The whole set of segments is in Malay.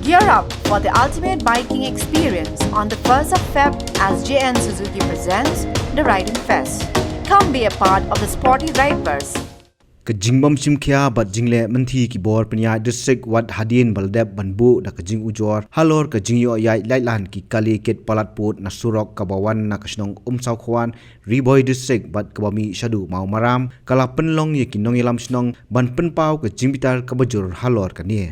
Gear up for the ultimate biking experience on the 1st of Feb as JN Suzuki presents the Riding Fest. Come be a part of the sporty rideverse. Ka jingbam simkhia bat jingle manthi ki bor pnya district wat hadin baldeb banbu da ka jing ujor halor ka jingyo yai lailan ki kali ket palatput na surok ka bawan na kasnong saw khwan riboy district bat ka bami shadu mau maram kala penlong ye kinong ilam snong ban penpau ka jingbitar ka bajur halor ka ni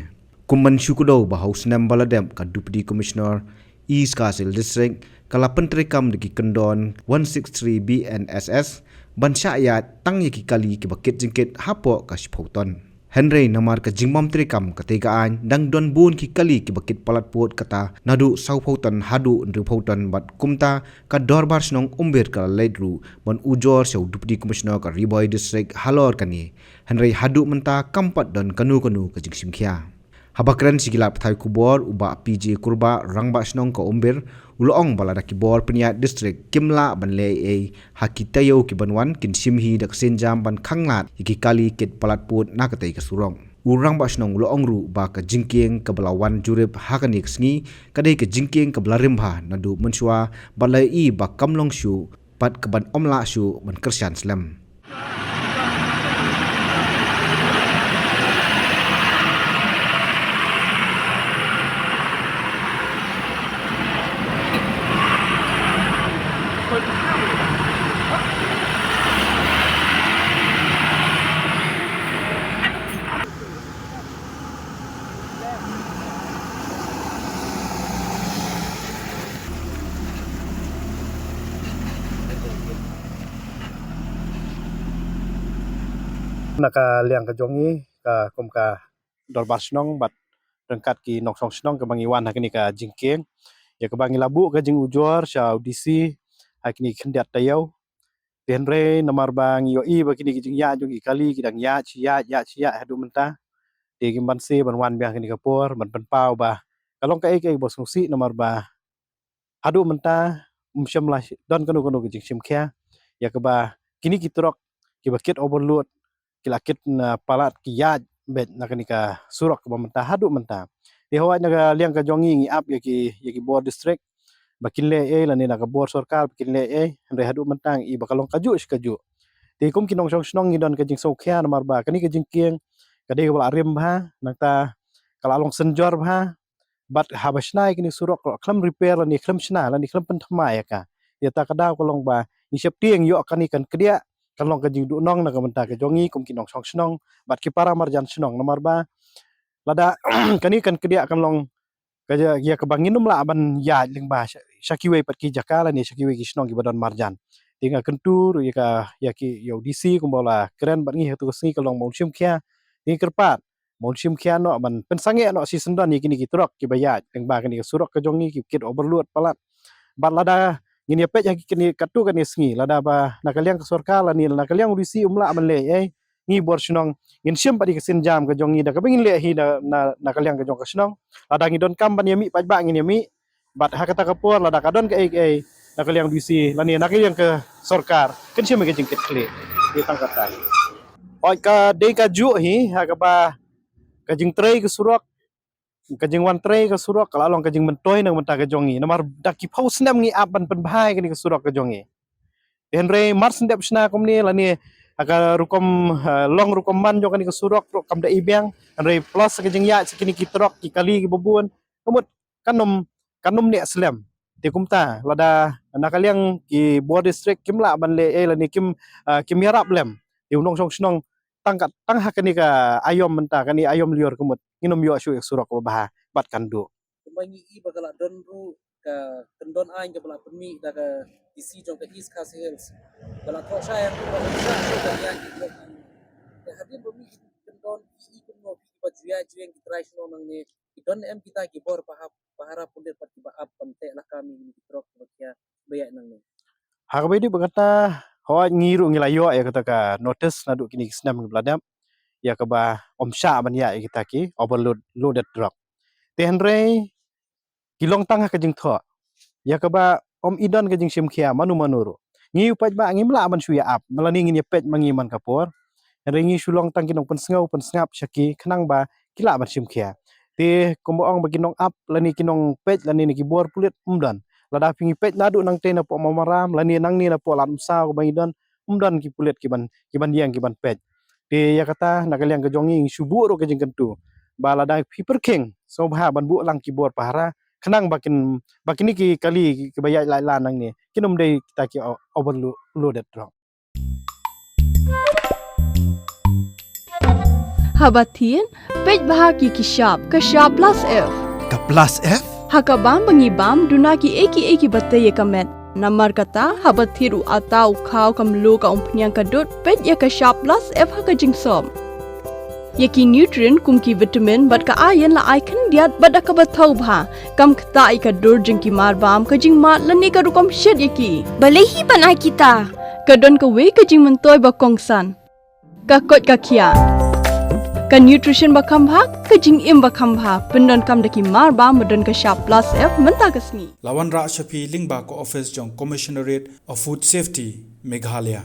kumman shukudo ba house nam baladem ka deputy commissioner East Kasil district kala pentrekam di kendon 163 BNSS ban syaya tang ye ki kali ki bakit jingket hapo ka shiphoton Henry namar ka jingmam trekam ka tegaan dang don bun ki kali ki bakit palatpot kata nadu sauphoton hadu ndru photon bat kumta ka dorbar snong umbir ka leidru ban ujor seu deputy commissioner ka riboy district halor kani Henry hadu menta kampat don kanu ka jingsimkhia habakran sigilap thai kubor uba PJ kurba rangba snong ka umbir uloong balada ki bor penia district kimla banle e hakitayo ki banwan kin simhi dak senjam ban khanglat iki kali ket palatput nakatai ka surong urang ba snong uloong ru ba ka jingkeng ka balawan jurip hakanik sngi kadai ka jingkeng ka blarimba nadu mensua balai i ba kamlong shu pat ka ban omla shu ban kersian slam naka liang ka jongi ka kumka dorbar snong bat rengkat ki noksong snong ka bangiwan hakini ka jingkeng ya ka bangi labu ka jing ujor sha audisi hakini khendiat tayau tenre namar bang yo i bakini ki jing ya jongi kali ki dang ya chia hadu menta de ki ban se ban wan bang hakini ka por ban pau ba kalong ka ek bos ngsi namar ba hadu menta umsyam lah don kanu ki jing simkhia ya ka ba kini ki trok ki bakit overload kilakit na palat kiyaj bet nakanika surok ke mentah hadu mentah di hawa naga liang ka jongi ngi ap yaki bor district bakin le e lani naga bor sorkal bakin le e ndai hadu mentang i bakalong kaju di kum kinong song snong ngidon ka jing sokhia namar ba kani ka jing kieng kade ka bala rim bha nakta kala long senjor bha bat habasnai kini surok klam repair lani klam sna lani klam pentmai ka ya ta kada kolong ba ni sep tieng yo kani kan kedia kalong ka jing du nong na ka menta ka jongi kum kinong song snong bat ki para marjan snong nomor ba lada kani kan kedia kalong ka ya ka banginum la ban ya ling ba shakiwe pat ki jakala ni shakiwe ki snong ki badon marjan tinga kentur ya ki yo DC kum bola keren bat ngi hatu sni kalong mon sim khia ni kerpat mon sim khia no ban pensange no si sendon ni kini ki trok ki bayat ling ba kani surok ka jongi ki kit overload palat bat lada ngini pet yang kini katu kan isngi lada ba nakaliang kesorkala ni nakaliang urisi umla manle ngi bor snong ngin sim padi kesin jam ka jongi da ka bingin le hi na nakaliang ka jong ka snong lada ngi don kam ban yami pajba ngin yami bat hakata ka por lada ka don ka nakaliang urisi lani nakaliang ke sorkar ken sim ke jingkit kle di tangkatan oi ka de ka ju hi ha ka ba ka jing trei ke surok kajing wan trei ka surok kala long kajing mentoi nang menta ka jongi namar daki paus nam ngi aban pen bahai kini ka surok ka jongi henre mars ndep sna komni lani aga rukom long rukom man jo kani ka surok ro kam da ibyang henre plus kajing ya sekini ki trok ki kali ki bobun kamut kanum ne aslam te kumta lada nakaliang ki bo district kimla ban le lani kim yarap lem di unong song snong tangkat tang hakani ka ayom menta kani ayom lior kumut nginom yo asu surok ko bah bat kandu kumangi i bagala don ru ka kendon ain ke bala pemi da ka isi jong ka East Coast Hills bala ko sayang ko bala sa ka yang ki blok ka hadin bumi kendon i kun no ki ba juya jueng ki try no nang ni don em kita ki bor pahara pundet pat ki ba ap pante la kami ni ki trok ko kya baya nang ni hakabedi bagata hawa ngiru ngilayo ya kata ka notice nadu kini snam bladam ya ka ba omsha ban ya kita ki overload loaded truck tenre kilong tang ka jing tho ya ka ba om idon ka jing sim khia manu manuru ngi upaj ba ngi mla ban suya ap malani ngi pet mangi man kapor rengi sulong tang kinong pensngau pensngap syaki khnang ba kila ban sim khia Ti kumbaong bagi nong up lani kinong page lani ni kibor pulit umdan. Lada pingi page ladu nang tena po mamaram lani nang ni na po lam sa ko bangi dan umdan ki pulit kiban diang kiban page. Ti ya kata nakaliang ke jongi subu ro ke jeng kentu. Bala dai piper king so bah ban bu lang kibor pahara kenang bakin ni ki kali ki bayai lai lan nang ni kinom dei kita ki overloaded drop. Habatin, pej bahagi ki sharp plus F. Ka plus F? Hakabam bangibam duna ki eki batay kamet. Namar kata habathiru atau kau kamlu ka umpnyang kadut pej ya ka sharp plus F haka jingsom. Yaki nutrient kum ki vitamin bat ka ayan la icon diat bada ka bathau bha kam kta i ka dur jing ki mar bam ka jing mat lani ka rukom shed yaki balehi banai kita ka don ka we ka jing mentoy ba kongsan ka kot ka kia ka nutrition ba kam bha ka jing im ba kam bha pendon kam daki mar bam don ka sharp plus F menta ka sni Lawan Ra Shafi Lingba ko office jong Commissionerate of Food Safety Meghalaya.